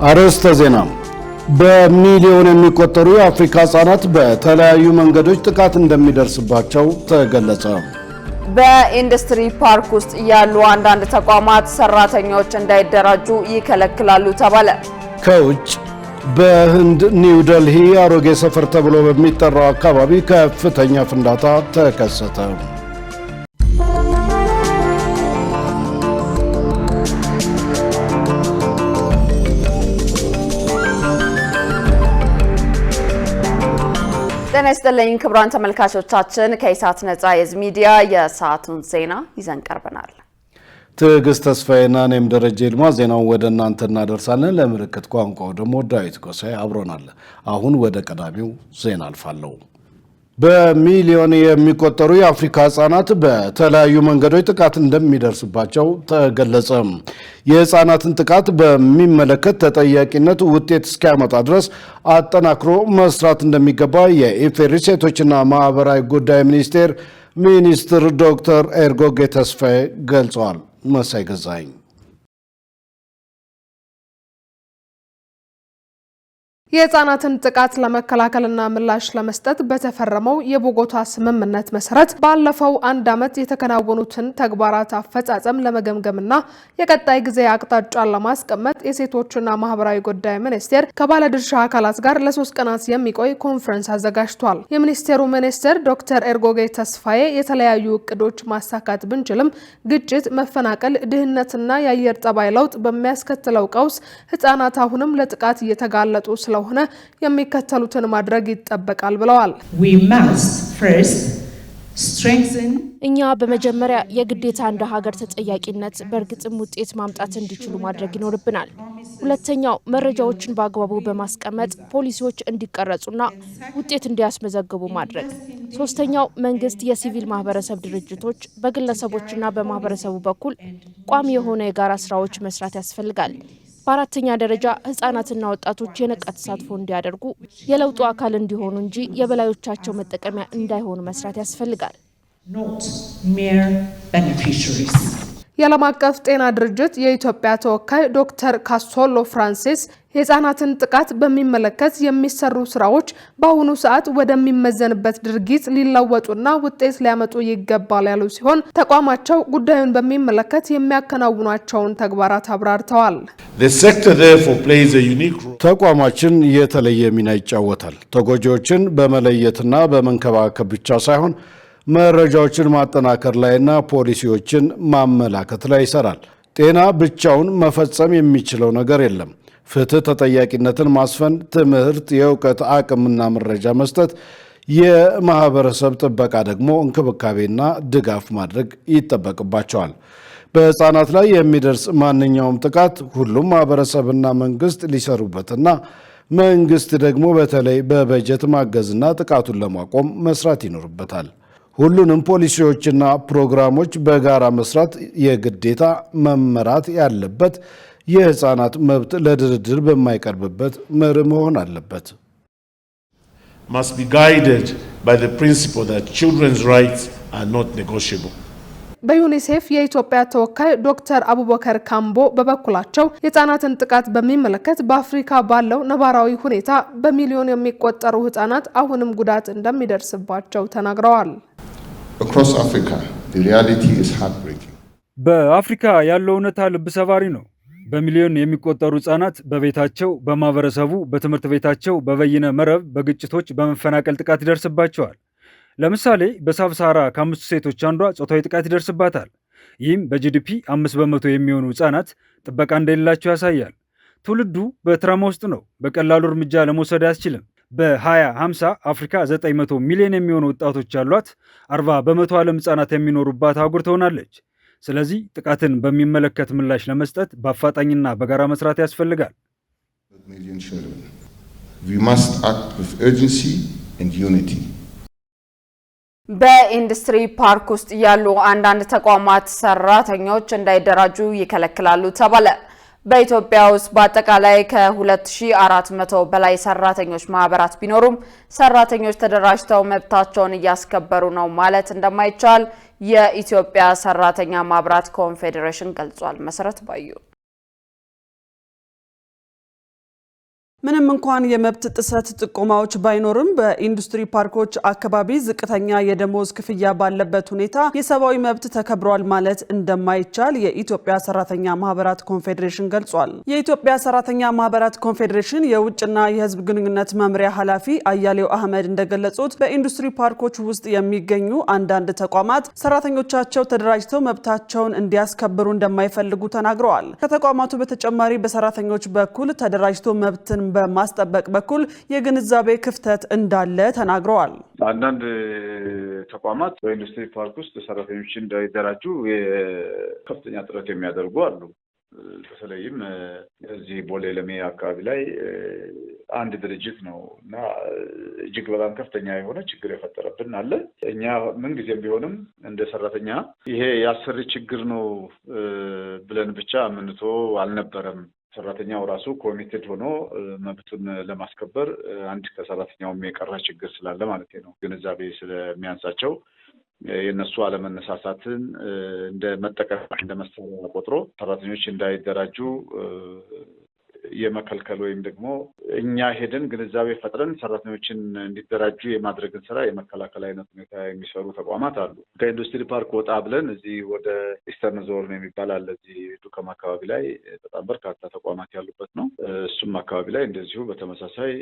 አርዕስተ ዜና። በሚሊዮን የሚቆጠሩ የአፍሪካ ህጻናት በተለያዩ መንገዶች ጥቃት እንደሚደርስባቸው ተገለጸ። በኢንዱስትሪ ፓርክ ውስጥ ያሉ አንዳንድ ተቋማት ሰራተኞች እንዳይደራጁ ይከለክላሉ ተባለ። ከውጭ በህንድ ኒው ዴልሂ አሮጌ ሰፈር ተብሎ በሚጠራው አካባቢ ከፍተኛ ፍንዳታ ተከሰተ። ጤና ይስጥልኝ ክቡራን ተመልካቾቻችን፣ ከኢሳት ነጻ የህዝብ ሚዲያ የሰዓቱን ዜና ይዘን ቀርበናል። ትዕግስት ተስፋዬና እኔም ደረጀ ይልማ ዜናውን ወደ እናንተ እናደርሳለን። ለምልክት ቋንቋው ደግሞ ዳዊት ጎሳይ አብሮናል። አሁን ወደ ቀዳሚው ዜና አልፋለሁ። በሚሊዮን የሚቆጠሩ የአፍሪካ ህጻናት በተለያዩ መንገዶች ጥቃት እንደሚደርስባቸው ተገለጸ። የህጻናትን ጥቃት በሚመለከት ተጠያቂነት ውጤት እስኪያመጣ ድረስ አጠናክሮ መስራት እንደሚገባ የኢፌዴሪ ሴቶችና ማህበራዊ ጉዳይ ሚኒስትር ዶክተር ኤርጎጌ ተስፋዬ ገልጸዋል። መሳይ ገዛኝ የህፃናትን ጥቃት ለመከላከልና ምላሽ ለመስጠት በተፈረመው የቦጎታ ስምምነት መሰረት ባለፈው አንድ ዓመት የተከናወኑትን ተግባራት አፈጻጸም ለመገምገምና የቀጣይ ጊዜ አቅጣጫን ለማስቀመጥ የሴቶችና ማህበራዊ ጉዳይ ሚኒስቴር ከባለድርሻ አካላት ጋር ለ3 ቀናት የሚቆይ ኮንፈረንስ አዘጋጅቷል። የሚኒስቴሩ ሚኒስትር ዶክተር ኤርጎጌ ተስፋዬ የተለያዩ እቅዶች ማሳካት ብንችልም ግጭት፣ መፈናቀል፣ ድህነትና የአየር ጠባይ ለውጥ በሚያስከትለው ቀውስ ህፃናት አሁንም ለጥቃት እየተጋለጡ ሆነ የሚከተሉትን ማድረግ ይጠበቃል ብለዋል። እኛ በመጀመሪያ የግዴታ እንደ ሀገር ተጠያቂነት በእርግጥም ውጤት ማምጣት እንዲችሉ ማድረግ ይኖርብናል። ሁለተኛው መረጃዎችን በአግባቡ በማስቀመጥ ፖሊሲዎች እንዲቀረጹና ውጤት እንዲያስመዘግቡ ማድረግ። ሶስተኛው መንግስት፣ የሲቪል ማህበረሰብ ድርጅቶች፣ በግለሰቦችና በማህበረሰቡ በኩል ቋሚ የሆነ የጋራ ስራዎች መስራት ያስፈልጋል። በአራተኛ ደረጃ ህጻናትና ወጣቶች የነቃ ተሳትፎ እንዲያደርጉ የለውጡ አካል እንዲሆኑ እንጂ የበላዮቻቸው መጠቀሚያ እንዳይሆኑ መስራት ያስፈልጋል። የዓለም አቀፍ ጤና ድርጅት የኢትዮጵያ ተወካይ ዶክተር ካሶሎ ፍራንሲስ የህፃናትን ጥቃት በሚመለከት የሚሰሩ ስራዎች በአሁኑ ሰዓት ወደሚመዘንበት ድርጊት ሊለወጡና ውጤት ሊያመጡ ይገባል ያሉ ሲሆን ተቋማቸው ጉዳዩን በሚመለከት የሚያከናውኗቸውን ተግባራት አብራርተዋል። ተቋማችን የተለየ ሚና ይጫወታል። ተጎጂዎችን በመለየትና በመንከባከብ ብቻ ሳይሆን መረጃዎችን ማጠናከር ላይና ፖሊሲዎችን ማመላከት ላይ ይሰራል። ጤና ብቻውን መፈጸም የሚችለው ነገር የለም። ፍትህ፣ ተጠያቂነትን ማስፈን፣ ትምህርት፣ የእውቀት አቅምና መረጃ መስጠት፣ የማህበረሰብ ጥበቃ ደግሞ እንክብካቤና ድጋፍ ማድረግ ይጠበቅባቸዋል። በህፃናት ላይ የሚደርስ ማንኛውም ጥቃት ሁሉም ማህበረሰብና መንግስት ሊሰሩበትና መንግስት ደግሞ በተለይ በበጀት ማገዝና ጥቃቱን ለማቆም መስራት ይኖርበታል። ሁሉንም ፖሊሲዎችና ፕሮግራሞች በጋራ መስራት የግዴታ መመራት ያለበት የህፃናት መብት ለድርድር በማይቀርብበት መርህ መሆን አለበት። must be guided by the principle that children's rights are not negotiable. በዩኒሴፍ የኢትዮጵያ ተወካይ ዶክተር አቡበከር ካምቦ በበኩላቸው የህፃናትን ጥቃት በሚመለከት በአፍሪካ ባለው ነባራዊ ሁኔታ በሚሊዮን የሚቆጠሩ ህፃናት አሁንም ጉዳት እንደሚደርስባቸው ተናግረዋል። Across Africa, the reality is heartbreaking. በአፍሪካ ያለው እውነታ ልብ ሰባሪ ነው። በሚሊዮን የሚቆጠሩ ህጻናት በቤታቸው፣ በማህበረሰቡ፣ በትምህርት ቤታቸው፣ በበይነ መረብ፣ በግጭቶች፣ በመፈናቀል ጥቃት ይደርስባቸዋል። ለምሳሌ በሳብሳራ ከ5 ሴቶች አንዷ ጾታዊ ጥቃት ይደርስባታል። ይህም በጂዲፒ 5% የሚሆኑ ህጻናት ጥበቃ እንደሌላቸው ያሳያል። ትውልዱ በትራማ ውስጥ ነው። በቀላሉ እርምጃ ለመውሰድ አያስችልም። በ2050 አፍሪካ 900 ሚሊዮን የሚሆኑ ወጣቶች ያሏት 40% ዓለም ህጻናት የሚኖሩባት አህጉር ትሆናለች። ስለዚህ ጥቃትን በሚመለከት ምላሽ ለመስጠት በአፋጣኝና በጋራ መስራት ያስፈልጋል። We must act with urgency and unity. በኢንዱስትሪ ፓርክ ውስጥ ያሉ አንዳንድ ተቋማት ሰራተኞች እንዳይደራጁ ይከለክላሉ ተባለ። በኢትዮጵያ ውስጥ በአጠቃላይ ከ2400 በላይ ሰራተኞች ማህበራት ቢኖሩም ሰራተኞች ተደራጅተው መብታቸውን እያስከበሩ ነው ማለት እንደማይቻል የኢትዮጵያ ሰራተኛ ማህበራት ኮንፌዴሬሽን ገልጿል። መሰረት ባዩ ምንም እንኳን የመብት ጥሰት ጥቆማዎች ባይኖርም በኢንዱስትሪ ፓርኮች አካባቢ ዝቅተኛ የደሞዝ ክፍያ ባለበት ሁኔታ የሰብአዊ መብት ተከብሯል ማለት እንደማይቻል የኢትዮጵያ ሰራተኛ ማህበራት ኮንፌዴሬሽን ገልጿል። የኢትዮጵያ ሰራተኛ ማህበራት ኮንፌዴሬሽን የውጭና የህዝብ ግንኙነት መምሪያ ኃላፊ አያሌው አህመድ እንደገለጹት በኢንዱስትሪ ፓርኮች ውስጥ የሚገኙ አንዳንድ ተቋማት ሰራተኞቻቸው ተደራጅተው መብታቸውን እንዲያስከብሩ እንደማይፈልጉ ተናግረዋል። ከተቋማቱ በተጨማሪ በሰራተኞች በኩል ተደራጅቶ መብትን በማስጠበቅ በኩል የግንዛቤ ክፍተት እንዳለ ተናግረዋል። አንዳንድ ተቋማት በኢንዱስትሪ ፓርክ ውስጥ ሰራተኞች እንዳይደራጁ ከፍተኛ ጥረት የሚያደርጉ አሉ። በተለይም እዚህ ቦሌ ለሜ አካባቢ ላይ አንድ ድርጅት ነው እና እጅግ በጣም ከፍተኛ የሆነ ችግር የፈጠረብን አለ። እኛ ምን ጊዜም ቢሆንም እንደ ሰራተኛ ይሄ የአሰሪ ችግር ነው ብለን ብቻ ምንቶ አልነበረም። ሰራተኛው ራሱ ኮሚትድ ሆኖ መብቱን ለማስከበር አንድ ከሰራተኛውም የቀረ ችግር ስላለ ማለት ነው ግንዛቤ ስለሚያንሳቸው የነሱ አለመነሳሳትን እንደ መጠቀም እንደ መሳሪያ ቆጥሮ ሰራተኞች እንዳይደራጁ የመከልከል ወይም ደግሞ እኛ ሄደን ግንዛቤ ፈጥረን ሰራተኞችን እንዲደራጁ የማድረግን ስራ የመከላከል አይነት ሁኔታ የሚሰሩ ተቋማት አሉ። ከኢንዱስትሪ ፓርክ ወጣ ብለን እዚህ ወደ ኢስተርን ዞን የሚባል አለ። እዚህ ዱከም አካባቢ ላይ በጣም በርካታ ተቋማት ያሉበት ነው። እሱም አካባቢ ላይ እንደዚሁ በተመሳሳይ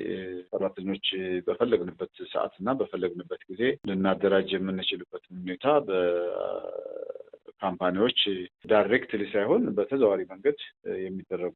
ሰራተኞች በፈለግንበት ሰዓት እና በፈለግንበት ጊዜ ልናደራጅ የምንችልበት ሁኔታ ካምፓኒዎች ዳይሬክትሊ ሳይሆን በተዘዋዋሪ መንገድ የሚደረጉ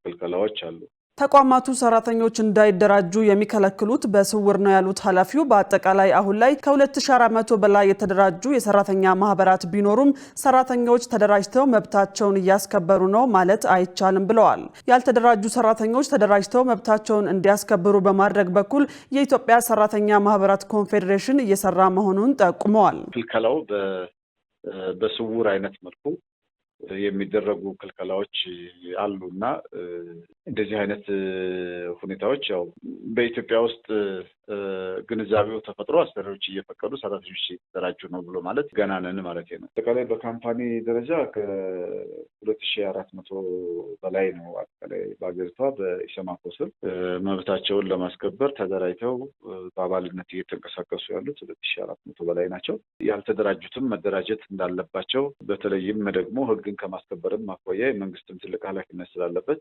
ክልከላዎች አሉ። ተቋማቱ ሰራተኞች እንዳይደራጁ የሚከለክሉት በስውር ነው ያሉት ኃላፊው በአጠቃላይ አሁን ላይ ከ2400 በላይ የተደራጁ የሰራተኛ ማህበራት ቢኖሩም ሰራተኞች ተደራጅተው መብታቸውን እያስከበሩ ነው ማለት አይቻልም ብለዋል። ያልተደራጁ ሰራተኞች ተደራጅተው መብታቸውን እንዲያስከብሩ በማድረግ በኩል የኢትዮጵያ ሰራተኛ ማህበራት ኮንፌዴሬሽን እየሰራ መሆኑን ጠቁመዋል። ክልከላው በስውር አይነት መልኩ የሚደረጉ ክልከላዎች አሉና እንደዚህ አይነት ሁኔታዎች ያው በኢትዮጵያ ውስጥ ግንዛቤው ተፈጥሮ አሰሪዎች እየፈቀዱ ሰራተኞች ሲደራጁ ነው ብሎ ማለት ገና ነን ማለት ነው። አጠቃላይ በካምፓኒ ደረጃ ከ2400 በላይ ነው አጠቃላይ በአገሪቷ በኢሰማኮ ስር መብታቸውን ለማስከበር ተደራጅተው በአባልነት እየተንቀሳቀሱ ያሉት 2400 በላይ ናቸው። ያልተደራጁትም መደራጀት እንዳለባቸው በተለይም ደግሞ ህግን ከማስከበርም አኳያ የመንግስትም ትልቅ ኃላፊነት ስላለበት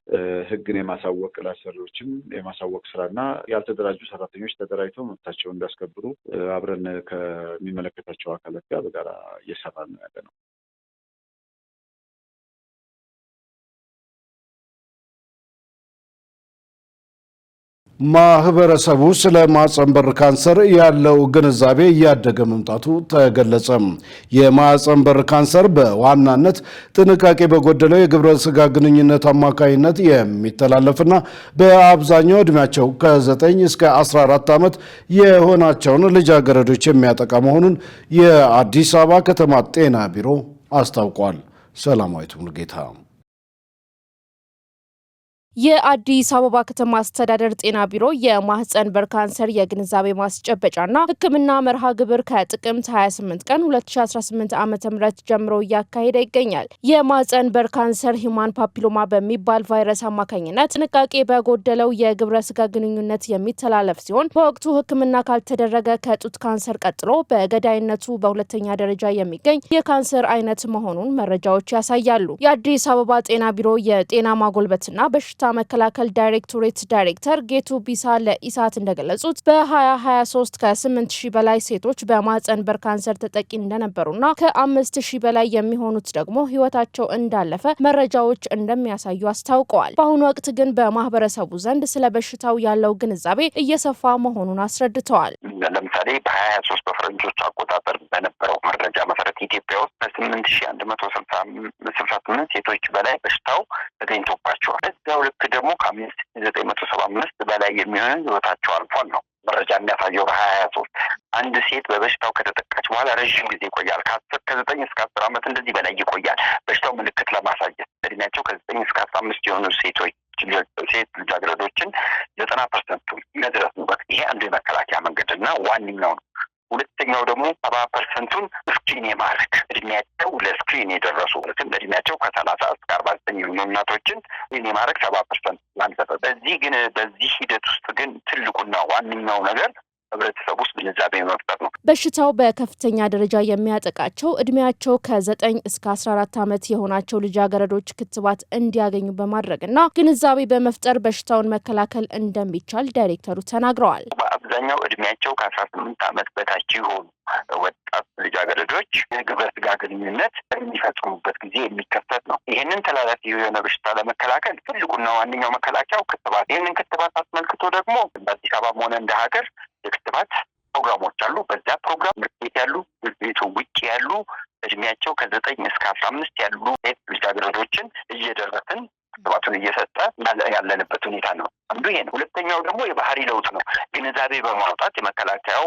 ህግን የማሳወቅ ለአሰሪዎችም የማሳወቅ ስራና ያልተደራጁ ሰራተኞች ተደራጅተው መብታቸውን እንዲያስከብሩ አብረን ከሚመለከታቸው አካላት ጋር በጋራ እየሰራን ነው ያለነው። ማህበረሰቡ ስለ ማህጸን በር ካንሰር ያለው ግንዛቤ እያደገ መምጣቱ ተገለጸ። የማህጸን በር ካንሰር በዋናነት ጥንቃቄ በጎደለው የግብረ ስጋ ግንኙነት አማካኝነት የሚተላለፍና በአብዛኛው እድሜያቸው ከ9 እስከ 14 ዓመት የሆናቸውን ልጃገረዶች የሚያጠቃ መሆኑን የአዲስ አበባ ከተማ ጤና ቢሮ አስታውቋል። ሰላማዊት ሙሉጌታ የአዲስ አበባ ከተማ አስተዳደር ጤና ቢሮ የማህጸን በር ካንሰር የግንዛቤ ማስጨበጫና ሕክምና መርሃ ግብር ከጥቅምት 28 ቀን 2018 ዓ.ም ጀምሮ እያካሄደ ይገኛል። የማህጸን በር ካንሰር ሂዩማን ፓፒሎማ በሚባል ቫይረስ አማካኝነት ጥንቃቄ በጎደለው የግብረ ስጋ ግንኙነት የሚተላለፍ ሲሆን በወቅቱ ሕክምና ካልተደረገ ከጡት ካንሰር ቀጥሎ በገዳይነቱ በሁለተኛ ደረጃ የሚገኝ የካንሰር አይነት መሆኑን መረጃዎች ያሳያሉ። የአዲስ አበባ ጤና ቢሮ የጤና ማጎልበትና በሽታ መከላከል ዳይሬክቶሬት ዳይሬክተር ጌቱ ቢሳ ለኢሳት እንደገለጹት በ2023 ከ8000 በላይ ሴቶች በማህጸን በር ካንሰር ተጠቂ እንደነበሩና ከ5000 በላይ የሚሆኑት ደግሞ ህይወታቸው እንዳለፈ መረጃዎች እንደሚያሳዩ አስታውቀዋል። በአሁኑ ወቅት ግን በማህበረሰቡ ዘንድ ስለ በሽታው ያለው ግንዛቤ እየሰፋ መሆኑን አስረድተዋል። ለምሳሌ በ2023 በፈረንጆች አቆጣጠር በነበረው መረጃ መሰረት ኢትዮጵያ ውስጥ ከ8168 ሴቶች በላይ በሽታው ተገኝቶባቸዋል። እዚያው ልክ ደግሞ ከ5975 በላይ የሚሆኑ ህይወታቸው አልፏል ነው መረጃ የሚያሳየው። በ2023 አንድ ሴት በበሽታው ከተጠቃች በኋላ ረዥም ጊዜ ይቆያል። ከ9 እስከ 10 ዓመት እንደዚህ በላይ ይቆያል። በሽታው ምልክት ለማሳየት እድሜያቸው ከ9 እስከ 15 የሆኑ ሴት ልጃገረዶችን 90% መድረስ ነው። ይሄ አንዱ የመከላከያ መንገድና ዋነኛው ነው። ሁለተኛው ደግሞ 70%ን ስክሪን የማድረግ እድሜያቸው ለስክሪን የደረሱ እድሜያቸው ከ30 እስከ 49 የሚሆኑ እናቶችን ስክሪን የማድረግ 70% ማንሰጠ። በዚህ ሂደት ውስጥ ግን ትልቁና ዋነኛው ነገር ህብረተሰብ ውስጥ ግንዛቤ መፍጠር ነው። በሽታው በከፍተኛ ደረጃ የሚያጠቃቸው እድሜያቸው ከ9 እስከ 14 ዓመት የሆናቸው ልጃገረዶች ክትባት እንዲያገኙ በማድረግና ግንዛቤ በመፍጠር በሽታውን መከላከል እንደሚቻል ዳይሬክተሩ ተናግረዋል። በአብዛኛው እድሜያቸው ከ18 ዓመት በታች የሆኑ ወጣት ልጃገረዶች የግብረ ስጋ ግንኙነት የሚፈጽሙበት ጊዜ የሚከሰት ነው። ይህንን ተላላፊ የሆነ በሽታ ለመከላከል ትልቁና ዋነኛው መከላከያው ክትባት። ይህንን ክትባት አስመልክቶ ደግሞ በአዲስ አበባም ሆነ እንደ ሀገር የክትባት ፕሮግራሞች አሉ። በዛ ፕሮግራም ትምህርት ቤት ያሉ፣ ቤቱ ውጭ ያሉ እድሜያቸው ከ9 እስከ 15 ያሉ ልጃገረዶችን እየደረስን ክትባቱን እየሰጠ ያለንበት ሁኔታ ነው። አንዱ ይሄ ነው። ሁለተኛው ደግሞ የባህሪ ለውጥ ነው። ግንዛቤ በማውጣት የመከላከያው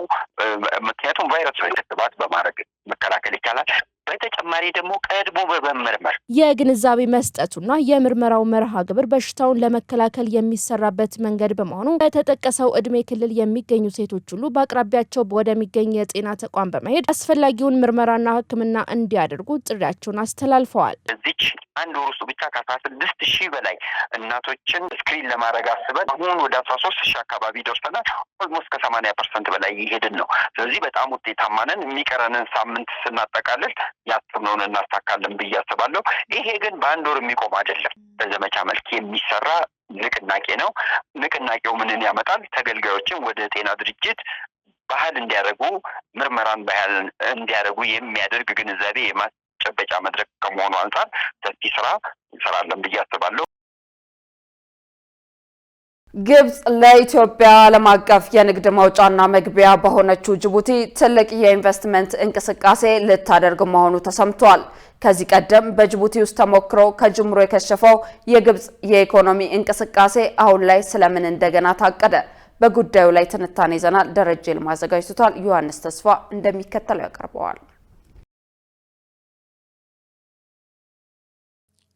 ምክንያቱም ቫይረስ ላይ ክትባት በማድረግ መከላከል ይቻላል። በተጨማሪ ደግሞ ቀድሞ በመመርመር የግንዛቤ መስጠቱና የምርመራው መርሃ ግብር በሽታውን ለመከላከል የሚሰራበት መንገድ በመሆኑ በተጠቀሰው እድሜ ክልል የሚገኙ ሴቶች ሁሉ በአቅራቢያቸው ወደሚገኝ የጤና ተቋም በመሄድ አስፈላጊውን ምርመራና ሕክምና እንዲያደርጉ ጥሪያቸውን አስተላልፈዋል። እዚች አንድ ወር ውስጥ ብቻ ከ16,000 በላይ እናቶችን ስክሪን ለማድረግ አስበን አሁን ወደ 13,000 አካባቢ ደርሰናል። ኦልሞስት ከ80% በላይ እየሄድን ነው። ስለዚህ በጣም ውጤታማ ነን። የሚቀረንን ሳምንት ስናጠቃልል ያሰብነውን እናሳካለን ብዬ አስባለሁ። ይሄ ግን በአንድ ወር የሚቆም አይደለም። በዘመቻ መልክ የሚሰራ ንቅናቄ ነው። ንቅናቄው ምንን ያመጣል? ተገልጋዮችን ወደ ጤና ድርጅት ባህል እንዲያደርጉ ምርመራን ባህል እንዲያደርጉ የሚያደርግ ግንዛቤ የማስጨበጫ መድረክ ከመሆኑ አንጻር ሰፊ ስራ እንሰራለን ብዬ አስባለሁ። ግብጽ ለኢትዮጵያ ዓለም አቀፍ የንግድ መውጫና መግቢያ በሆነችው ጅቡቲ ትልቅ የኢንቨስትመንት እንቅስቃሴ ልታደርግ መሆኑ ተሰምቷል። ከዚህ ቀደም በጅቡቲ ውስጥ ተሞክሮ ከጅምሮ የከሸፈው የግብጽ የኢኮኖሚ እንቅስቃሴ አሁን ላይ ስለምን እንደገና ታቀደ? በጉዳዩ ላይ ትንታኔ ይዘናል። ደረጀ ይልማ አዘጋጅቷል። ዮሐንስ ተስፋ እንደሚከተለው ያቀርበዋል።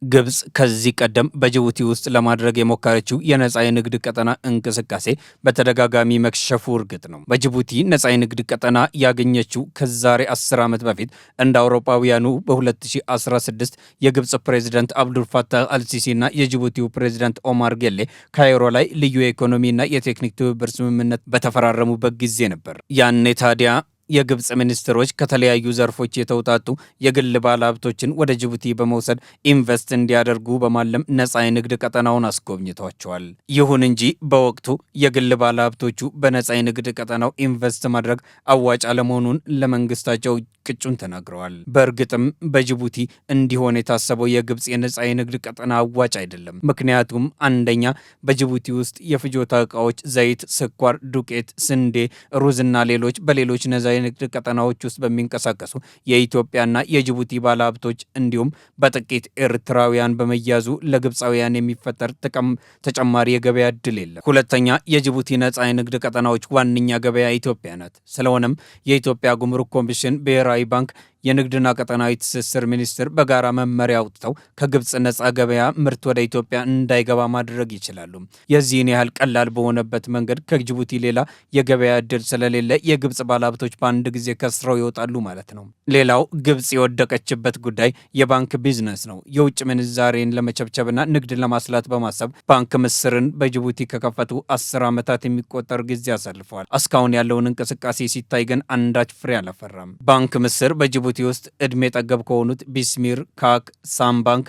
ግብጽ ከዚህ ቀደም በጅቡቲ ውስጥ ለማድረግ የሞከረችው የነጻ የንግድ ቀጠና እንቅስቃሴ በተደጋጋሚ መክሸፉ እርግጥ ነው። በጅቡቲ ነጻ የንግድ ቀጠና ያገኘችው ከዛሬ 10 ዓመት በፊት እንደ አውሮፓውያኑ በ2016 የግብጽ ፕሬዝዳንት አብዱልፋታህ አልሲሲ እና የጅቡቲው ፕሬዝዳንት ኦማር ጌሌ ካይሮ ላይ ልዩ የኢኮኖሚና የቴክኒክ ትብብር ስምምነት በተፈራረሙበት ጊዜ ነበር። ያኔ ታዲያ የግብጽ ሚኒስትሮች ከተለያዩ ዘርፎች የተውጣጡ የግል ባለሀብቶችን ወደ ጅቡቲ በመውሰድ ኢንቨስት እንዲያደርጉ በማለም ነጻ የንግድ ቀጠናውን አስጎብኝቷቸዋል። ይሁን እንጂ በወቅቱ የግል ባለሀብቶቹ በነጻ የንግድ ቀጠናው ኢንቨስት ማድረግ አዋጭ አለመሆኑን ለመንግስታቸው ቅጩን ተናግረዋል። በእርግጥም በጅቡቲ እንዲሆን የታሰበው የግብጽ የነጻ የንግድ ቀጠና አዋጭ አይደለም። ምክንያቱም አንደኛ በጅቡቲ ውስጥ የፍጆታ እቃዎች ዘይት፣ ስኳር፣ ዱቄት፣ ስንዴ፣ ሩዝና ሌሎች በሌሎች ነጻ የንግድ ቀጠናዎች ውስጥ በሚንቀሳቀሱ የኢትዮጵያና የጅቡቲ ባለሀብቶች እንዲሁም በጥቂት ኤርትራውያን በመያዙ ለግብፃውያን የሚፈጠር ተጨማሪ የገበያ እድል የለም። ሁለተኛ የጅቡቲ ነጻ የንግድ ቀጠናዎች ዋነኛ ገበያ ኢትዮጵያ ናት። ስለሆነም የኢትዮጵያ ጉምሩክ ኮሚሽን፣ ብሔራዊ ባንክ፣ የንግድና ቀጠናዊ ትስስር ሚኒስቴር በጋራ መመሪያ አውጥተው ከግብጽ ነጻ ገበያ ምርት ወደ ኢትዮጵያ እንዳይገባ ማድረግ ይችላሉ። የዚህን ያህል ቀላል በሆነበት መንገድ ከጅቡቲ ሌላ የገበያ እድል ስለሌለ የግብጽ ባለሀብቶች በአንድ ጊዜ ከስረው ይወጣሉ ማለት ነው። ሌላው ግብጽ የወደቀችበት ጉዳይ የባንክ ቢዝነስ ነው። የውጭ ምንዛሬን ለመቸብቸብና ንግድ ለማስላት በማሰብ ባንክ ምስርን በጅቡቲ ከከፈቱ 10 ዓመታት የሚቆጠር ጊዜ አሳልፈዋል። እስካሁን ያለውን እንቅስቃሴ ሲታይ ግን አንዳች ፍሬ አላፈራም። ባንክ ምስር በጅቡቲ ውስጥ እድሜ ጠገብ ከሆኑት ቢስሚር፣ ካክ፣ ሳም ባንክ፣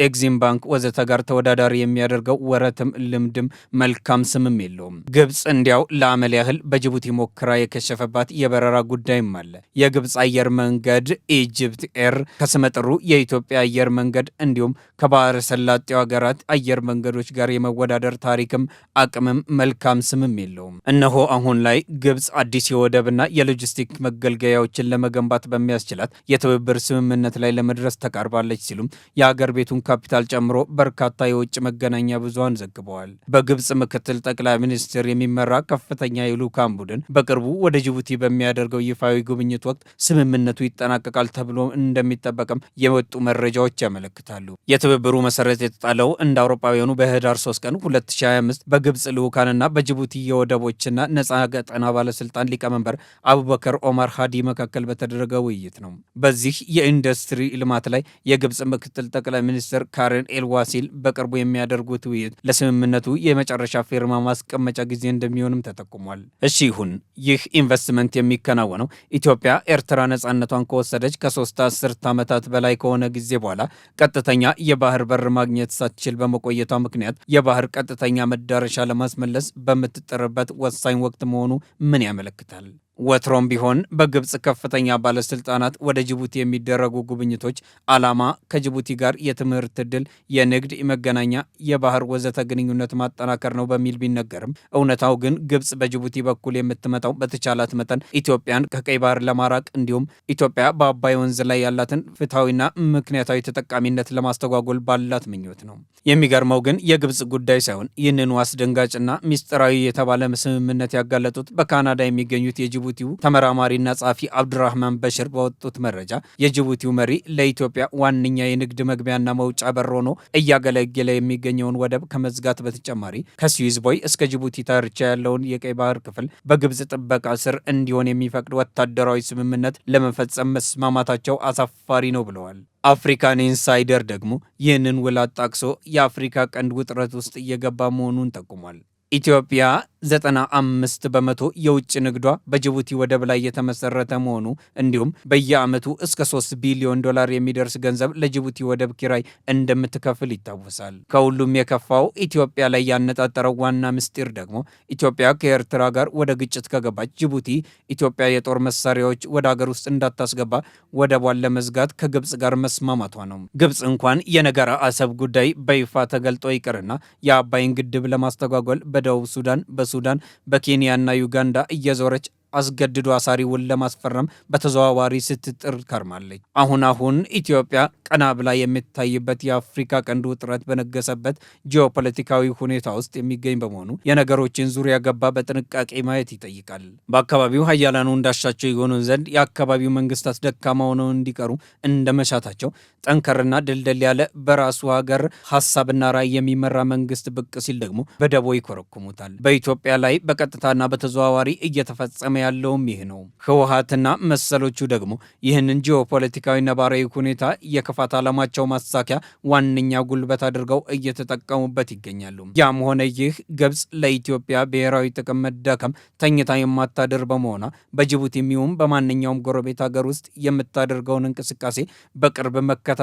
ኤግዚም ባንክ ወዘተ ጋር ተወዳዳሪ የሚያደርገው ወረትም ልምድም መልካም ስምም የለውም። ግብጽ እንዲያው ለአመል ያህል በጅቡቲ ሞክራ የከሸፈባት የበረራ ጉዳይም አለ። የግብጽ አየር መንገድ ኢጅፕት ኤር ከስመጥሩ የኢትዮጵያ አየር መንገድ እንዲሁም ከባህረ ሰላጤው ሀገራት አየር መንገዶች ጋር የመወዳደር ታሪክም አቅምም መልካም ስምም የለውም። እነሆ አሁን ላይ ግብጽ አዲስ የወደብና የሎጂስቲክ መገልገያዎችን ለመገንባት በሚያስችል የሚያስችላት የትብብር ስምምነት ላይ ለመድረስ ተቃርባለች ሲሉም የሀገር ቤቱን ካፒታል ጨምሮ በርካታ የውጭ መገናኛ ብዙሃን ዘግበዋል። በግብጽ ምክትል ጠቅላይ ሚኒስትር የሚመራ ከፍተኛ የልዑካን ቡድን በቅርቡ ወደ ጅቡቲ በሚያደርገው ይፋዊ ጉብኝት ወቅት ስምምነቱ ይጠናቀቃል ተብሎ እንደሚጠበቅም የወጡ መረጃዎች ያመለክታሉ። የትብብሩ መሰረት የተጣለው እንደ አውሮፓውያኑ በህዳር 3 ቀን 2025 በግብጽ ልዑካንና በጅቡቲ የወደቦችና ነጻ ቀጠና ባለስልጣን ሊቀመንበር አቡበከር ኦማር ሃዲ መካከል በተደረገ ውይይት ነው። በዚህ የኢንዱስትሪ ልማት ላይ የግብጽ ምክትል ጠቅላይ ሚኒስትር ካሬን ኤልዋሲል በቅርቡ የሚያደርጉት ውይይት ለስምምነቱ የመጨረሻ ፊርማ ማስቀመጫ ጊዜ እንደሚሆንም ተጠቁሟል። እሺ ይሁን። ይህ ኢንቨስትመንት የሚከናወነው ኢትዮጵያ ኤርትራ ነጻነቷን ከወሰደች ከ3 አስርት ዓመታት በላይ ከሆነ ጊዜ በኋላ ቀጥተኛ የባህር በር ማግኘት ሳትችል በመቆየቷ ምክንያት የባህር ቀጥተኛ መዳረሻ ለማስመለስ በምትጥርበት ወሳኝ ወቅት መሆኑ ምን ያመለክታል? ወትሮም ቢሆን በግብጽ ከፍተኛ ባለስልጣናት ወደ ጅቡቲ የሚደረጉ ጉብኝቶች ዓላማ ከጅቡቲ ጋር የትምህርት ዕድል፣ የንግድ፣ መገናኛ፣ የባህር ወዘተ ግንኙነት ማጠናከር ነው በሚል ቢነገርም እውነታው ግን ግብጽ በጅቡቲ በኩል የምትመጣው በተቻላት መጠን ኢትዮጵያን ከቀይ ባህር ለማራቅ እንዲሁም ኢትዮጵያ በአባይ ወንዝ ላይ ያላትን ፍትሐዊና ምክንያታዊ ተጠቃሚነት ለማስተጓጎል ባላት ምኞት ነው። የሚገርመው ግን የግብጽ ጉዳይ ሳይሆን ይህንኑ አስደንጋጭና ሚስጥራዊ የተባለ ስምምነት ያጋለጡት በካናዳ የሚገኙት የጅቡቲው ተመራማሪና ጸሐፊ አብዱራህማን በሽር በወጡት መረጃ የጅቡቲው መሪ ለኢትዮጵያ ዋነኛ የንግድ መግቢያና መውጫ በር ሆኖ እያገለገለ የሚገኘውን ወደብ ከመዝጋት በተጨማሪ ከስዊዝ ቦይ እስከ ጅቡቲ ዳርቻ ያለውን የቀይ ባህር ክፍል በግብጽ ጥበቃ ስር እንዲሆን የሚፈቅድ ወታደራዊ ስምምነት ለመፈጸም መስማማታቸው አሳፋሪ ነው ብለዋል። አፍሪካን ኢንሳይደር ደግሞ ይህንን ውል አጣቅሶ የአፍሪካ ቀንድ ውጥረት ውስጥ እየገባ መሆኑን ጠቁሟል። ኢትዮጵያ 95 በመቶ የውጭ ንግዷ በጅቡቲ ወደብ ላይ የተመሰረተ መሆኑ እንዲሁም በየዓመቱ እስከ 3 ቢሊዮን ዶላር የሚደርስ ገንዘብ ለጅቡቲ ወደብ ኪራይ እንደምትከፍል ይታወሳል። ከሁሉም የከፋው ኢትዮጵያ ላይ ያነጣጠረው ዋና ምስጢር ደግሞ ኢትዮጵያ ከኤርትራ ጋር ወደ ግጭት ከገባች ጅቡቲ ኢትዮጵያ የጦር መሳሪያዎች ወደ ሀገር ውስጥ እንዳታስገባ ወደቧን ለመዝጋት ከግብጽ ጋር መስማማቷ ነው። ግብጽ እንኳን የነገረ አሰብ ጉዳይ በይፋ ተገልጦ ይቅርና የአባይን ግድብ ለማስተጓጎል በደቡብ ሱዳን፣ በሱዳን፣ በኬንያና ዩጋንዳ እየዞረች አስገድዶ አሳሪ ውል ለማስፈረም በተዘዋዋሪ ስትጥር ከርማለች። አሁን ኢትዮጵያ ቀና ብላ የምትታይበት የአፍሪካ ቀንድ ውጥረት በነገሰበት ጂኦፖለቲካዊ ሁኔታ ውስጥ የሚገኝ በመሆኑ የነገሮችን ዙሪያ ገባ በጥንቃቄ ማየት ይጠይቃል። በአካባቢው ሀያላኑ እንዳሻቸው የሆኑ ዘንድ የአካባቢው መንግስታት ደካማ ሆነው እንዲቀሩ እንደመሻታቸው ጠንከርና ድልድል ያለ በራሱ ሀገር ሀሳብና ራዕይ የሚመራ መንግስት ብቅ ሲል ደግሞ በደቦ ይኮረኩሙታል። በኢትዮጵያ ላይ በቀጥታና በተዘዋዋሪ እየተፈጸመ ያለውም ይህ ነው። ህወሓትና መሰሎቹ ደግሞ ይህንን ጂኦፖለቲካዊ ነባራዊ ሁኔታ የክፋት ዓላማቸው ማሳኪያ ዋነኛ ጉልበት አድርገው እየተጠቀሙበት ይገኛሉ። ያም ሆነ ይህ ግብጽ ለኢትዮጵያ ብሔራዊ ጥቅም መዳከም ተኝታ የማታድር በመሆኗ በጅቡቲ የሚሆን በማንኛውም ጎረቤት ሀገር ውስጥ የምታደርገውን እንቅስቃሴ በቅርብ መከታተልና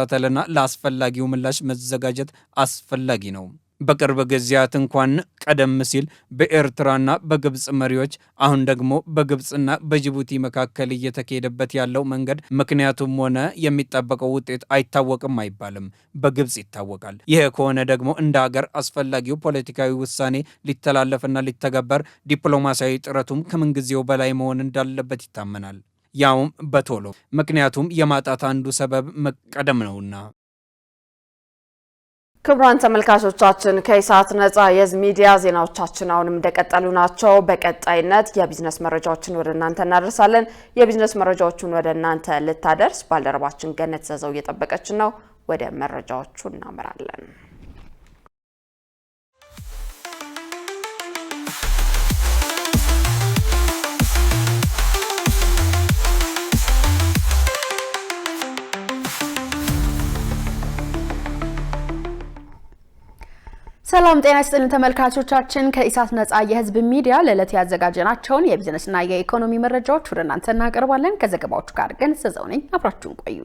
ለአስፈላጊው ምላሽ መዘጋጀት አስፈላጊ ነው። በቅርብ ጊዜያት እንኳን ቀደም ሲል በኤርትራና በግብጽ መሪዎች አሁን ደግሞ በግብጽና በጅቡቲ መካከል እየተካሄደበት ያለው መንገድ ምክንያቱም ሆነ የሚጠበቀው ውጤት አይታወቅም አይባልም፣ በግብጽ ይታወቃል። ይህ ከሆነ ደግሞ እንደ ሀገር አስፈላጊው ፖለቲካዊ ውሳኔ ሊተላለፍና ሊተገበር ዲፕሎማሲያዊ ጥረቱም ከምንጊዜው በላይ መሆን እንዳለበት ይታመናል። ያውም በቶሎ፣ ምክንያቱም የማጣት አንዱ ሰበብ መቀደም ነውና። ክቡራን ተመልካቾቻችን ከኢሳት ነጻ የህዝብ ሚዲያ ዜናዎቻችን አሁንም እንደቀጠሉ ናቸው። በቀጣይነት የቢዝነስ መረጃዎችን ወደ እናንተ እናደርሳለን። የቢዝነስ መረጃዎቹን ወደ እናንተ ልታደርስ ባልደረባችን ገነት ዘዘው እየጠበቀችን ነው። ወደ መረጃዎቹ እናመራለን። ሰላም ጤና ይስጥልን ተመልካቾቻችን፣ ከኢሳት ነጻ የህዝብ ሚዲያ ለዕለት ያዘጋጀናቸውን የቢዝነስና የኢኮኖሚ መረጃዎች ወደ እናንተ እናቀርባለን። ከዘገባዎቹ ጋር ግን ስዘው ነኝ፣ አብራችሁን ቆዩ።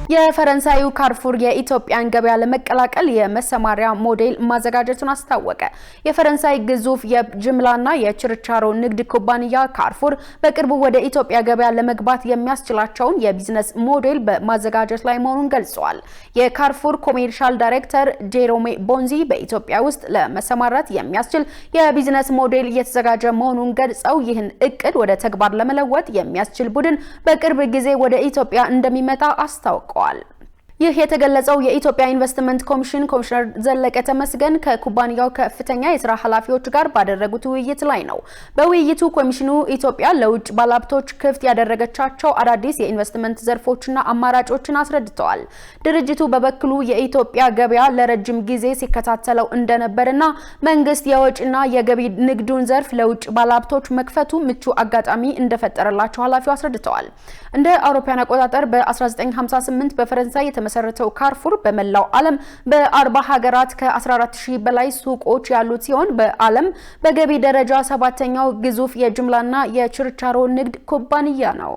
የፈረንሳዩ ካርፉር የኢትዮጵያን ገበያ ለመቀላቀል የመሰማሪያ ሞዴል ማዘጋጀቱን አስታወቀ። የፈረንሳይ ግዙፍ የጅምላና የችርቻሮ ንግድ ኩባንያ ካርፉር በቅርቡ ወደ ኢትዮጵያ ገበያ ለመግባት የሚያስችላቸውን የቢዝነስ ሞዴል በማዘጋጀት ላይ መሆኑን ገልጸዋል። የካርፉር ኮሜርሻል ዳይሬክተር ጄሮሜ ቦንዚ በኢትዮጵያ ውስጥ ለመሰማራት የሚያስችል የቢዝነስ ሞዴል እየተዘጋጀ መሆኑን ገልጸው ይህን እቅድ ወደ ተግባር ለመለወጥ የሚያስችል ቡድን በቅርብ ጊዜ ወደ ኢትዮጵያ እንደሚመጣ አስታውቀዋል። ይህ የተገለጸው የኢትዮጵያ ኢንቨስትመንት ኮሚሽን ኮሚሽነር ዘለቀ ተመስገን ከኩባንያው ከፍተኛ የስራ ኃላፊዎች ጋር ባደረጉት ውይይት ላይ ነው። በውይይቱ ኮሚሽኑ ኢትዮጵያ ለውጭ ባለሀብቶች ክፍት ያደረገቻቸው አዳዲስ የኢንቨስትመንት ዘርፎችና አማራጮችን አስረድተዋል። ድርጅቱ በበኩሉ የኢትዮጵያ ገበያ ለረጅም ጊዜ ሲከታተለው እንደነበርና መንግስት የወጪና የገቢ ንግዱን ዘርፍ ለውጭ ባለሀብቶች መክፈቱ ምቹ አጋጣሚ እንደፈጠረላቸው ኃላፊው አስረድተዋል። እንደ አውሮፓውያን አቆጣጠር በ1958 በፈረንሳይ የተመሰረተው ካርፉር በመላው ዓለም በ40 ሀገራት ከ14000 በላይ ሱቆች ያሉት ሲሆን በዓለም በገቢ ደረጃ 7ኛው ግዙፍ የጅምላና የችርቻሮ ንግድ ኩባንያ ነው።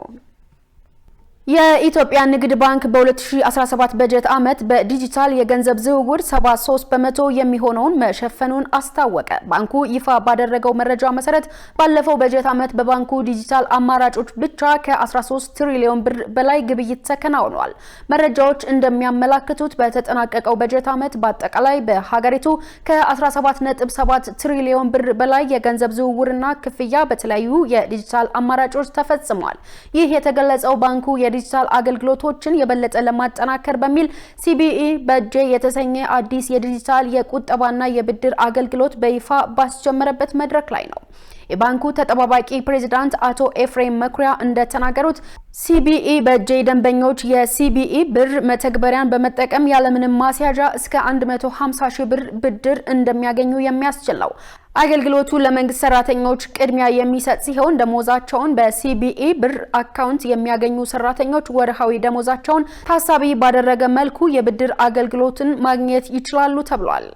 የኢትዮጵያ ንግድ ባንክ በ2017 በጀት ዓመት በዲጂታል የገንዘብ ዝውውር 73% የሚሆነውን መሸፈኑን አስታወቀ። ባንኩ ይፋ ባደረገው መረጃ መሰረት ባለፈው በጀት ዓመት በባንኩ ዲጂታል አማራጮች ብቻ ከ13 ትሪሊዮን ብር በላይ ግብይት ተከናውኗል። መረጃዎች እንደሚያመላክቱት በተጠናቀቀው በጀት ዓመት በአጠቃላይ በሀገሪቱ ከ17.7 ትሪሊዮን ብር በላይ የገንዘብ ዝውውርና ክፍያ በተለያዩ የዲጂታል አማራጮች ተፈጽሟል። ይህ የተገለጸው ባንኩ ዲጂታል አገልግሎቶችን የበለጠ ለማጠናከር በሚል ሲቢኢ በጄ የተሰኘ አዲስ የዲጂታል የቁጠባና የብድር አገልግሎት በይፋ ባስጀመረበት መድረክ ላይ ነው። የባንኩ ተጠባባቂ ፕሬዝዳንት አቶ ኤፍሬም መኩሪያ እንደተናገሩት ሲቢኢ በጄ ደንበኞች የሲቢኢ ብር መተግበሪያን በመጠቀም ያለምንም ማስያዣ እስከ 150,000 ብር ብድር እንደሚያገኙ የሚያስችል ነው። አገልግሎቱ ለመንግስት ሰራተኞች ቅድሚያ የሚሰጥ ሲሆን ደሞዛቸውን በሲቢኢ ብር አካውንት የሚያገኙ ሰራተኞች ወርሃዊ ደሞዛቸውን ታሳቢ ባደረገ መልኩ የብድር አገልግሎትን ማግኘት ይችላሉ ተብሏል።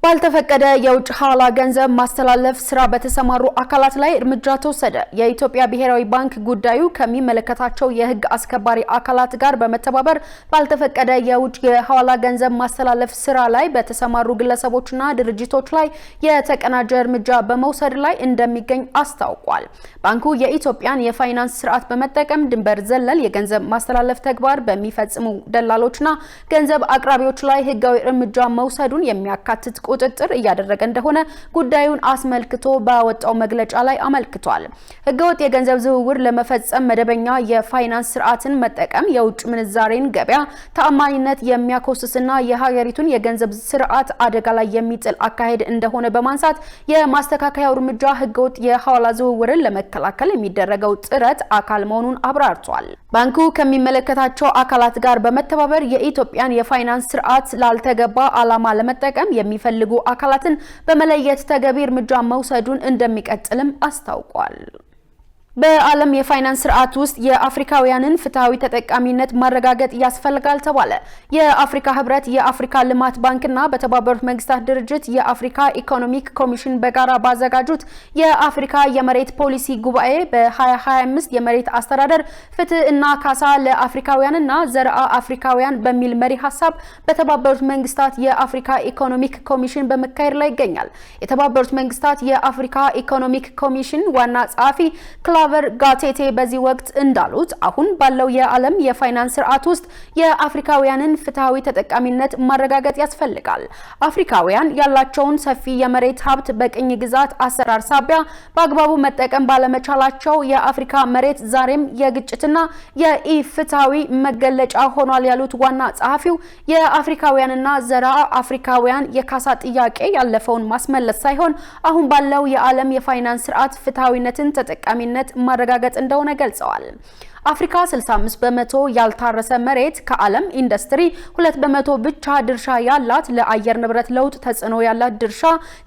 ባልተፈቀደ የውጭ ሐዋላ ገንዘብ ማስተላለፍ ስራ በተሰማሩ አካላት ላይ እርምጃ ተወሰደ። የኢትዮጵያ ብሔራዊ ባንክ ጉዳዩ ከሚመለከታቸው የህግ አስከባሪ አካላት ጋር በመተባበር ባልተፈቀደ የውጭ የሐዋላ ገንዘብ ማስተላለፍ ስራ ላይ በተሰማሩ ግለሰቦችና ድርጅቶች ላይ የተቀናጀ እርምጃ በመውሰድ ላይ እንደሚገኝ አስታውቋል። ባንኩ የኢትዮጵያን የፋይናንስ ስርዓት በመጠቀም ድንበር ዘለል የገንዘብ ማስተላለፍ ተግባር በሚፈጽሙ ደላሎችና ገንዘብ አቅራቢዎች ላይ ህጋዊ እርምጃ መውሰዱን የሚያካትት ቁጥጥር እያደረገ እንደሆነ ጉዳዩን አስመልክቶ ባወጣው መግለጫ ላይ አመልክቷል። ህገወጥ የገንዘብ ዝውውር ለመፈጸም መደበኛ የፋይናንስ ስርዓትን መጠቀም የውጭ ምንዛሬን ገበያ ተአማኒነት የሚያኮስስና የሀገሪቱን የገንዘብ ስርዓት አደጋ ላይ የሚጥል አካሄድ እንደሆነ በማንሳት የማስተካከያው እርምጃ ህገወጥ የሐዋላ ዝውውርን ለመከላከል የሚደረገው ጥረት አካል መሆኑን አብራርቷል። ባንኩ ከሚመለከታቸው አካላት ጋር በመተባበር የኢትዮጵያን የፋይናንስ ስርዓት ላልተገባ ዓላማ ለመጠቀም የሚፈልጉ አካላትን በመለየት ተገቢ እርምጃ መውሰዱን እንደሚቀጥልም አስታውቋል። በዓለም የፋይናንስ ስርዓት ውስጥ የአፍሪካውያንን ፍትሃዊ ተጠቃሚነት ማረጋገጥ ያስፈልጋል ተባለ። የአፍሪካ ህብረት፣ የአፍሪካ ልማት ባንክና በተባበሩት መንግስታት ድርጅት የአፍሪካ ኢኮኖሚክ ኮሚሽን በጋራ ባዘጋጁት የአፍሪካ የመሬት ፖሊሲ ጉባኤ በ2025 የመሬት አስተዳደር ፍትህ እና ካሳ ለአፍሪካውያንና ዘርአ አፍሪካውያን በሚል መሪ ሀሳብ በተባበሩት መንግስታት የአፍሪካ ኢኮኖሚክ ኮሚሽን በመካሄድ ላይ ይገኛል። የተባበሩት መንግስታት የአፍሪካ ኢኮኖሚክ ኮሚሽን ዋና ጸሐፊ ክላቨር ጋቴቴ በዚህ ወቅት እንዳሉት አሁን ባለው የዓለም የፋይናንስ ስርዓት ውስጥ የአፍሪካውያንን ፍትሃዊ ተጠቃሚነት ማረጋገጥ ያስፈልጋል። አፍሪካውያን ያላቸውን ሰፊ የመሬት ሀብት በቅኝ ግዛት አሰራር ሳቢያ በአግባቡ መጠቀም ባለመቻላቸው የአፍሪካ መሬት ዛሬም የግጭትና የኢፍትሃዊ መገለጫ ሆኗል ያሉት ዋና ጸሐፊው የአፍሪካውያንና ዘርአ አፍሪካውያን የካሳ ጥያቄ ያለፈውን ማስመለስ ሳይሆን አሁን ባለው የዓለም የፋይናንስ ስርዓት ፍትሃዊነትን ተጠቃሚነት ማረጋገጥ እንደሆነ ገልጸዋል። አፍሪካ 65% ያልታረሰ መሬት፣ ከዓለም ኢንዱስትሪ 2% ብቻ ድርሻ ያላት፣ ለአየር ንብረት ለውጥ ተጽዕኖ ያላት ድርሻ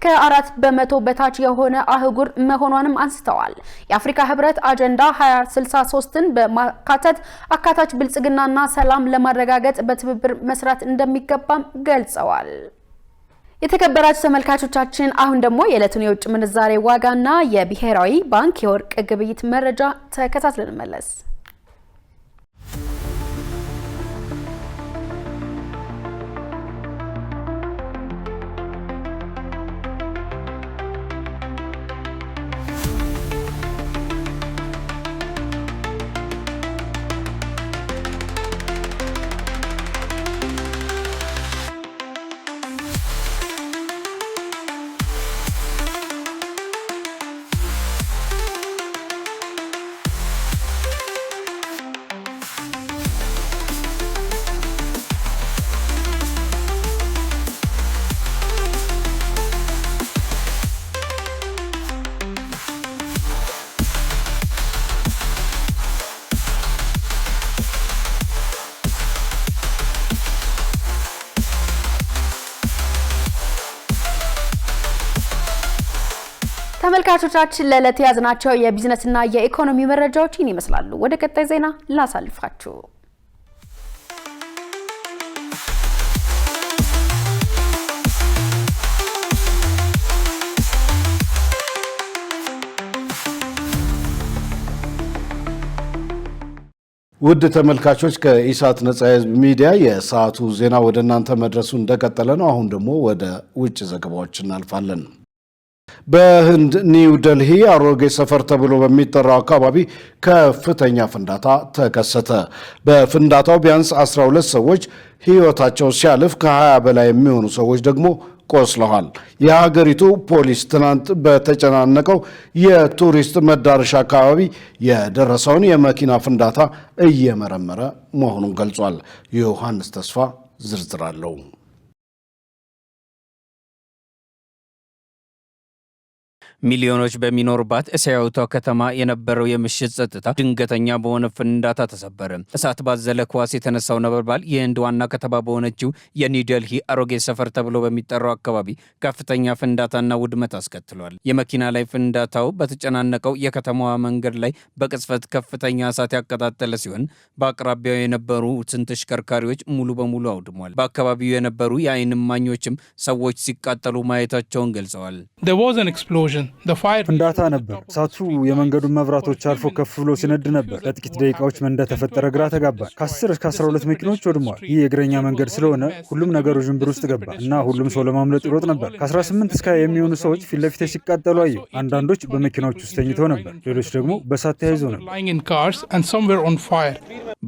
ከ4% በታች የሆነ አህጉር መሆኗንም አንስተዋል። የአፍሪካ ህብረት አጀንዳ 2063ን በማካተት አካታች ብልጽግናና ሰላም ለማረጋገጥ በትብብር መስራት እንደሚገባም ገልጸዋል። የተከበራችሁ ተመልካቾቻችን አሁን ደግሞ የዕለቱን የውጭ ምንዛሬ ዋጋና የብሔራዊ ባንክ የወርቅ ግብይት መረጃ ተከታትለን እንመለስ። ተመልካቾቻችን ለዕለት ያዝናቸው የቢዝነስና የኢኮኖሚ መረጃዎችን ይመስላሉ። ወደ ቀጣይ ዜና ላሳልፋችሁ። ውድ ተመልካቾች ከኢሳት ነጻ የህዝብ ሚዲያ የሰዓቱ ዜና ወደ እናንተ መድረሱ እንደቀጠለ ነው። አሁን ደግሞ ወደ ውጭ ዘገባዎች እናልፋለን። በህንድ ኒው ደልሂ አሮጌ ሰፈር ተብሎ በሚጠራው አካባቢ ከፍተኛ ፍንዳታ ተከሰተ። በፍንዳታው ቢያንስ 12 ሰዎች ህይወታቸው ሲያልፍ ከ20 በላይ የሚሆኑ ሰዎች ደግሞ ቆስለዋል። የሀገሪቱ ፖሊስ ትናንት በተጨናነቀው የቱሪስት መዳረሻ አካባቢ የደረሰውን የመኪና ፍንዳታ እየመረመረ መሆኑን ገልጿል። ዮሐንስ ተስፋ ዝርዝር አለው። ሚሊዮኖች በሚኖርባት እስያዊቷ ከተማ የነበረው የምሽት ጸጥታ ድንገተኛ በሆነ ፍንዳታ ተሰበረ። እሳት ባዘለ ኳስ የተነሳው ነበልባል የህንድ ዋና ከተማ በሆነችው የኒውዴልሂ አሮጌ ሰፈር ተብሎ በሚጠራው አካባቢ ከፍተኛ ፍንዳታና ውድመት አስከትሏል። የመኪና ላይ ፍንዳታው በተጨናነቀው የከተማዋ መንገድ ላይ በቅጽበት ከፍተኛ እሳት ያቀጣጠለ ሲሆን በአቅራቢያው የነበሩ ተሽከርካሪዎች ሙሉ በሙሉ አውድሟል። በአካባቢው የነበሩ የዓይን እማኞችም ሰዎች ሲቃጠሉ ማየታቸውን ገልጸዋል። ፍንዳታ ነበር። እሳቱ የመንገዱን መብራቶች አልፎ ከፍ ብሎ ሲነድ ነበር። ለጥቂት ደቂቃዎች ምን እንደተፈጠረ ግራ ተጋባል። ከ10 እስከ 12 መኪኖች ወድመዋል። ይህ የእግረኛ መንገድ ስለሆነ ሁሉም ነገሩ ዥንብር ውስጥ ገባ እና ሁሉም ሰው ለማምለጥ ይሮጥ ነበር። ከ18 እስከ የሚሆኑ ሰዎች ፊት ለፊት ሲቃጠሉ አየሁ። አንዳንዶች በመኪናዎች ውስጥ ተኝተው ነበር፣ ሌሎች ደግሞ በእሳት ተያይዘው ነበር።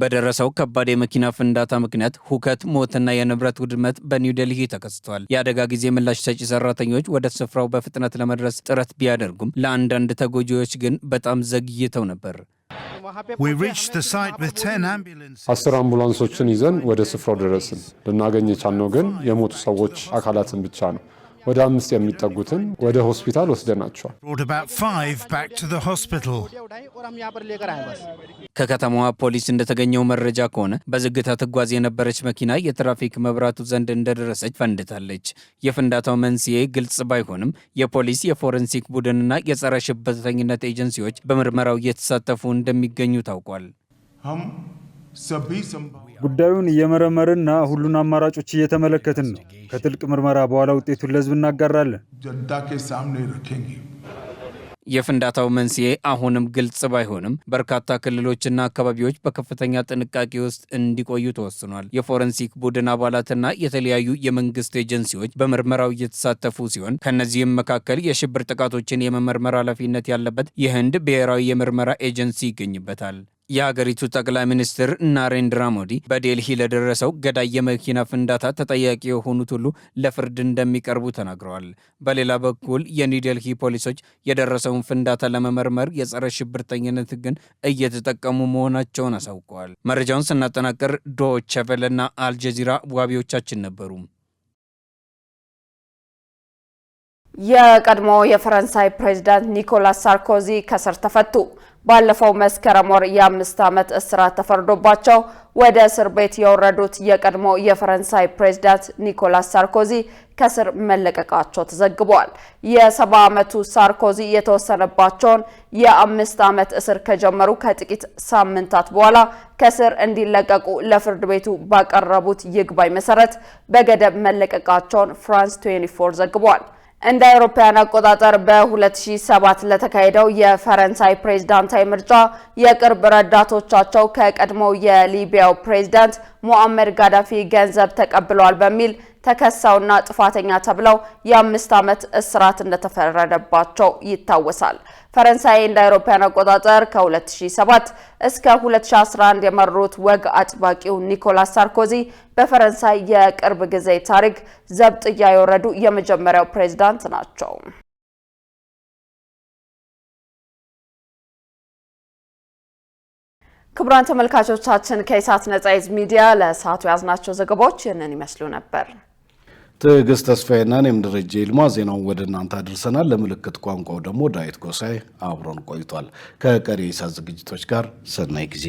በደረሰው ከባድ የመኪና ፍንዳታ ምክንያት ሁከት፣ ሞትና የንብረት ውድመት በኒውዴልሂ ተከስቷል። የአደጋ ጊዜ ምላሽ ሰጪ ሰራተኞች ወደ ስፍራው በፍጥነት ለመድረስ ጥረት ቢያደርጉም ለአንዳንድ ተጎጂዎች ግን በጣም ዘግይተው ነበር። 10 አምቡላንሶችን ይዘን ወደ ስፍራው ደረስን። ልናገኝ የቻልነው ግን የሞቱ ሰዎች አካላትን ብቻ ነው። ወደ 5 የሚጠጉትን ወደ ሆስፒታል ወስደናቸዋል። ከከተማዋ ፖሊስ እንደተገኘው መረጃ ከሆነ በዝግታ ትጓዝ የነበረች መኪና የትራፊክ መብራቱ ዘንድ እንደደረሰች ፈንድታለች። የፍንዳታው መንስኤ ግልጽ ባይሆንም የፖሊስ የፎረንሲክ ቡድንና የጸረ ሽብርተኝነት ኤጀንሲዎች በምርመራው እየተሳተፉ እንደሚገኙ ታውቋል። ጉዳዩን እየመረመርና ሁሉን አማራጮች እየተመለከትን ነው። ከጥልቅ ምርመራ በኋላ ውጤቱን ለሕዝብ እናጋራለን። የፍንዳታው መንስኤ አሁንም ግልጽ ባይሆንም በርካታ ክልሎችና አካባቢዎች በከፍተኛ ጥንቃቄ ውስጥ እንዲቆዩ ተወስኗል። የፎረንሲክ ቡድን አባላትና የተለያዩ የመንግስት ኤጀንሲዎች በምርመራው እየተሳተፉ ሲሆን ከእነዚህም መካከል የሽብር ጥቃቶችን የመመርመር ኃላፊነት ያለበት የህንድ ብሔራዊ የምርመራ ኤጀንሲ ይገኝበታል። የሀገሪቱ ጠቅላይ ሚኒስትር ናሬንድራ ሞዲ በዴልሂ ለደረሰው ገዳይ የመኪና ፍንዳታ ተጠያቂ የሆኑት ሁሉ ለፍርድ እንደሚቀርቡ ተናግረዋል። በሌላ በኩል የኒውዴልሂ ፖሊሶች የደረሰውን ፍንዳታ ለመመርመር የጸረ ሽብርተኝነት ሕግን እየተጠቀሙ መሆናቸውን አሳውቀዋል። መረጃውን ስናጠናቅር ዶይቼ ቬለና አልጀዚራ ዋቢዎቻችን ነበሩ። የቀድሞ የፈረንሳይ ፕሬዝዳንት ኒኮላስ ሳርኮዚ ከእስር ተፈቱ። ባለፈው መስከረም ወር የ5 ዓመት እስራት ተፈርዶባቸው ወደ እስር ቤት የወረዱት የቀድሞ የፈረንሳይ ፕሬዝዳንት ኒኮላስ ሳርኮዚ ከእስር መለቀቃቸው ተዘግቧል። የ70 ዓመቱ ሳርኮዚ የተወሰነባቸውን የ5 ዓመት እስር ከጀመሩ ከጥቂት ሳምንታት በኋላ ከእስር እንዲለቀቁ ለፍርድ ቤቱ ባቀረቡት ይግባኝ መሰረት በገደብ መለቀቃቸውን ፍራንስ 24 ዘግቧል። እንደ አውሮፓውያን አቆጣጠር በ2007 ለተካሄደው የፈረንሳይ ፕሬዝዳንታዊ ምርጫ የቅርብ ረዳቶቻቸው ከቀድሞው የሊቢያው ፕሬዝዳንት ሙአመር ጋዳፊ ገንዘብ ተቀብለዋል በሚል ተከሰውና ጥፋተኛ ተብለው የ5 ዓመት እስራት እንደተፈረደባቸው ይታወሳል። ፈረንሳይ እንደ አውሮፓውያን አቆጣጠር ከ2007 እስከ 2011 የመሩት ወግ አጥባቂው ኒኮላስ ሳርኮዚ በፈረንሳይ የቅርብ ጊዜ ታሪክ ዘብጥያ የወረዱ የመጀመሪያው ፕሬዝዳንት ናቸው። ክቡራን ተመልካቾቻችን ከኢሳት ነጻ የህዝብ ሚዲያ ለሰዓቱ ያዝናቸው ዘገባዎች ይህንን ይመስሉ ነበር። ትዕግስት ተስፋዬና እኔም ደረጀ ይልማ ዜናውን ወደ እናንተ አድርሰናል። ለምልክት ቋንቋው ደግሞ ዳዊት ጎሳይ አብሮን ቆይቷል። ከቀሪ ኢሳት ዝግጅቶች ጋር ሰናይ ጊዜ